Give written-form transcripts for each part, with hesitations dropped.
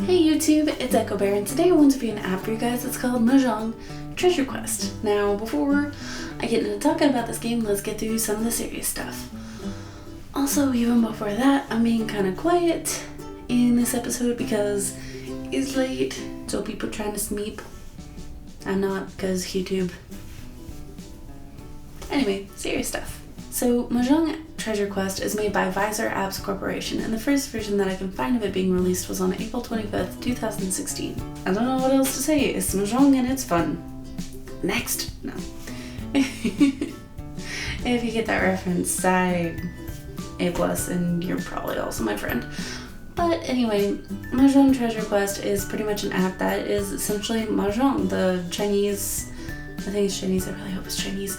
Hey YouTube, it's echobear, and today I want to be an app for you guys. It's called Mahjong Treasure Quest. Now, before I get into talking about this game, let's get through some of the serious stuff. Also, even before that, I'm being kind of quiet in this episode because it's late, so people trying to sleep. I'm not, because YouTube. Anyway, serious stuff. So, Mahjong Treasure Quest is made by Visor Apps Corporation, and the first version that I can find of it being released was on April 25th, 2016. I don't know what else to say, it's Mahjong and it's fun. Next! No. If you get that reference, A+, and you're probably also my friend. But anyway, Mahjong Treasure Quest is pretty much an app that is essentially Mahjong, the Chinese, I think it's Chinese, I really hope it's Chinese,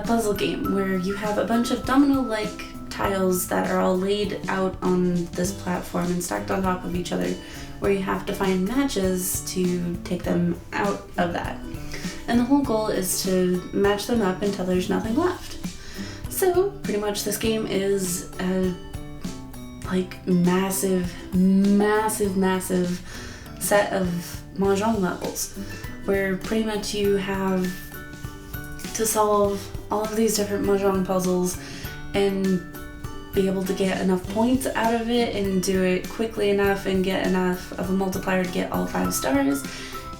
puzzle game where you have a bunch of domino-like tiles that are all laid out on this platform and stacked on top of each other, where you have to find matches to take them out of that. And the whole goal is to match them up until there's nothing left. So pretty much this game is a massive set of Mahjong levels, where pretty much you have to solve all of these different Mahjong puzzles and be able to get enough points out of it and do it quickly enough and get enough of a multiplier to get all 5 stars.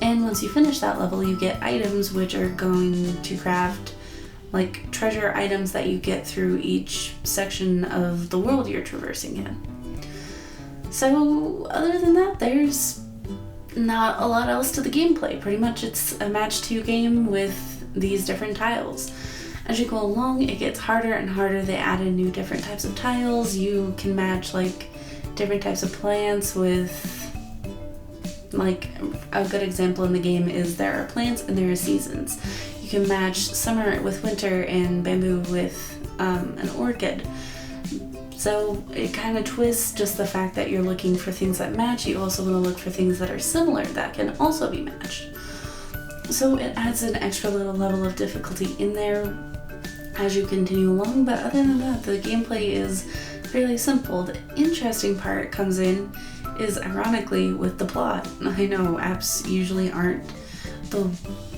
And once you finish that level, you get items which are going to craft like treasure items that you get through each section of the world you're traversing in. So other than that, there's not a lot else to the gameplay. Pretty much it's a match 2 game with these different tiles. As you go along, it gets harder and harder. They add in new different types of tiles. You can match like different types of plants with, like, a good example in the game is there are plants and there are seasons. You can match summer with winter and bamboo with an orchid. So it kind of twists just the fact that you're looking for things that match. You also want to look for things that are similar that can also be matched. So it adds an extra little level of difficulty in there as you continue along, but other than that, the gameplay is fairly simple. The interesting part comes in is, ironically, with the plot. I know apps usually aren't the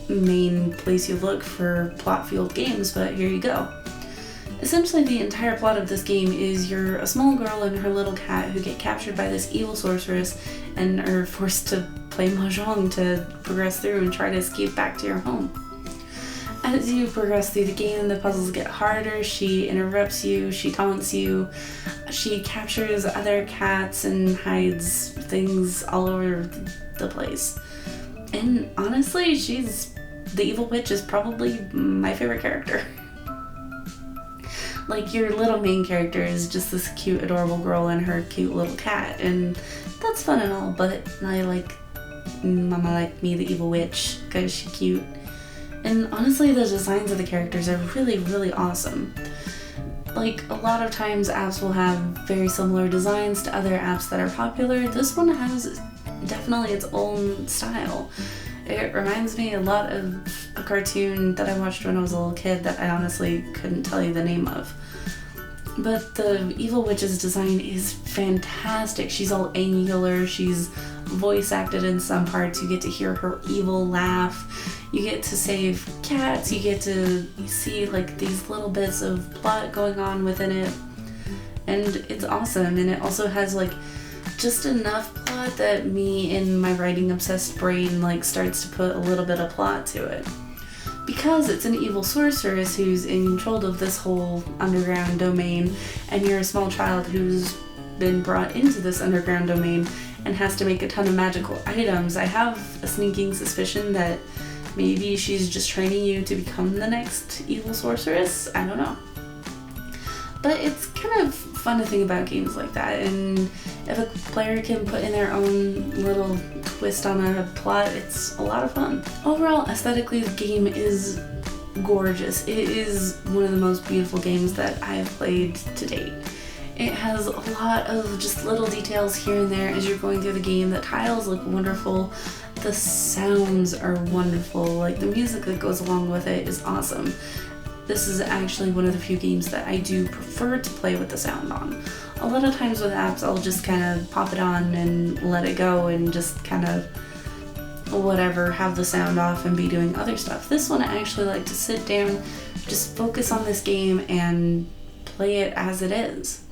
main place you look for plot-fueled games, but here you go. Essentially, the entire plot of this game is you're a small girl and her little cat who get captured by this evil sorceress and are forced to play Mahjong to progress through and try to escape back to your home. As you progress through the game, the puzzles get harder. She interrupts you, she taunts you, she captures other cats and hides things all over the place. And honestly, the evil witch is probably my favorite character. Like, your little main character is just this cute, adorable girl and her cute little cat, and that's fun and all, but I like Mama Like Me, the evil witch, because she's cute. And honestly, the designs of the characters are really, really awesome. Like, a lot of times apps will have very similar designs to other apps that are popular. This one has definitely its own style. It reminds me a lot of a cartoon that I watched when I was a little kid that I honestly couldn't tell you the name of. But the evil witch's design is fantastic. She's all angular, she's voice acted in some parts, you get to hear her evil laugh, you get to save cats, you get to see like these little bits of plot going on within it, and it's awesome. And it also has like just enough plot that me in my writing obsessed brain like starts to put a little bit of plot to it. Because it's an evil sorceress who's in control of this whole underground domain, and you're a small child who's been brought into this underground domain and has to make a ton of magical items, I have a sneaking suspicion that maybe she's just training you to become the next evil sorceress. I don't know. But it's kind of fun to think about games like that, and if a player can put in their own little twist on a plot, it's a lot of fun. Overall, aesthetically, the game is gorgeous. It is one of the most beautiful games that I have played to date. It has a lot of just little details here and there as you're going through the game. The tiles look wonderful. The sounds are wonderful. Like, the music that goes along with it is awesome. This is actually one of the few games that I do prefer to play with the sound on. A lot of times with apps, I'll just kind of pop it on and let it go and just kind of whatever, have the sound off and be doing other stuff. This one, I actually like to sit down, just focus on this game and play it as it is.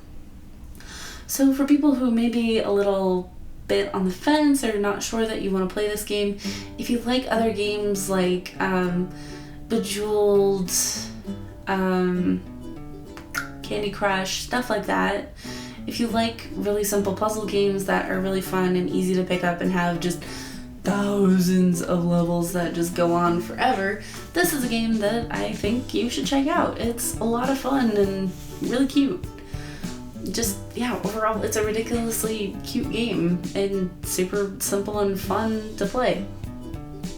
So for people who may be a little bit on the fence or not sure that you want to play this game, if you like other games like Bejeweled, Candy Crush, stuff like that, if you like really simple puzzle games that are really fun and easy to pick up and have just thousands of levels that just go on forever, this is a game that I think you should check out. It's a lot of fun and really cute. Just, yeah, overall, it's a ridiculously cute game and super simple and fun to play.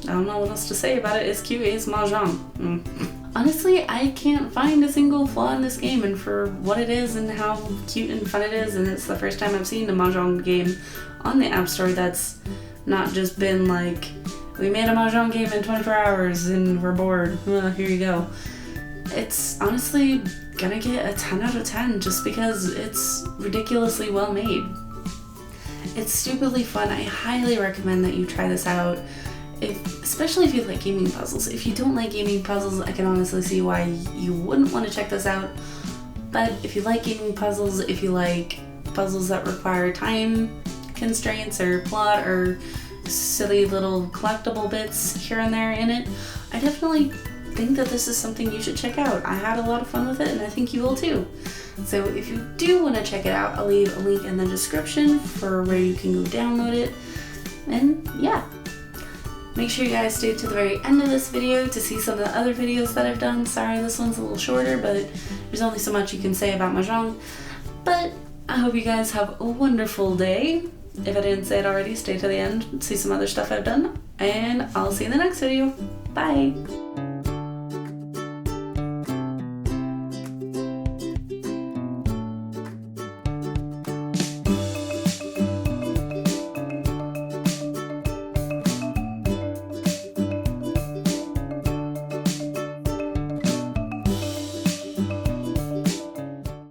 I don't know what else to say about it. It's cute, it's Mahjong. Honestly, I can't find a single flaw in this game, and for what it is and how cute and fun it is, and it's the first time I've seen a Mahjong game on the App Store that's not just been like, we made a Mahjong game in 24 hours and we're bored, well, here you go. It's honestly gonna get a 10 out of 10 just because it's ridiculously well made. It's stupidly fun. I highly recommend that you try this out, especially if you like gaming puzzles. If you don't like gaming puzzles, I can honestly see why you wouldn't want to check this out. But if you like gaming puzzles, if you like puzzles that require time constraints or plot or silly little collectible bits here and there in it, I definitely think that this is something you should check out. I had a lot of fun with it and I think you will too. So if you do want to check it out, I'll leave a link in the description for where you can go download it. And yeah, make sure you guys stay to the very end of this video to see some of the other videos that I've done. Sorry, this one's a little shorter, but there's only so much you can say about Mahjong. But I hope you guys have a wonderful day. If I didn't say it already, stay to the end, see some other stuff I've done, and I'll see you in the next video. Bye!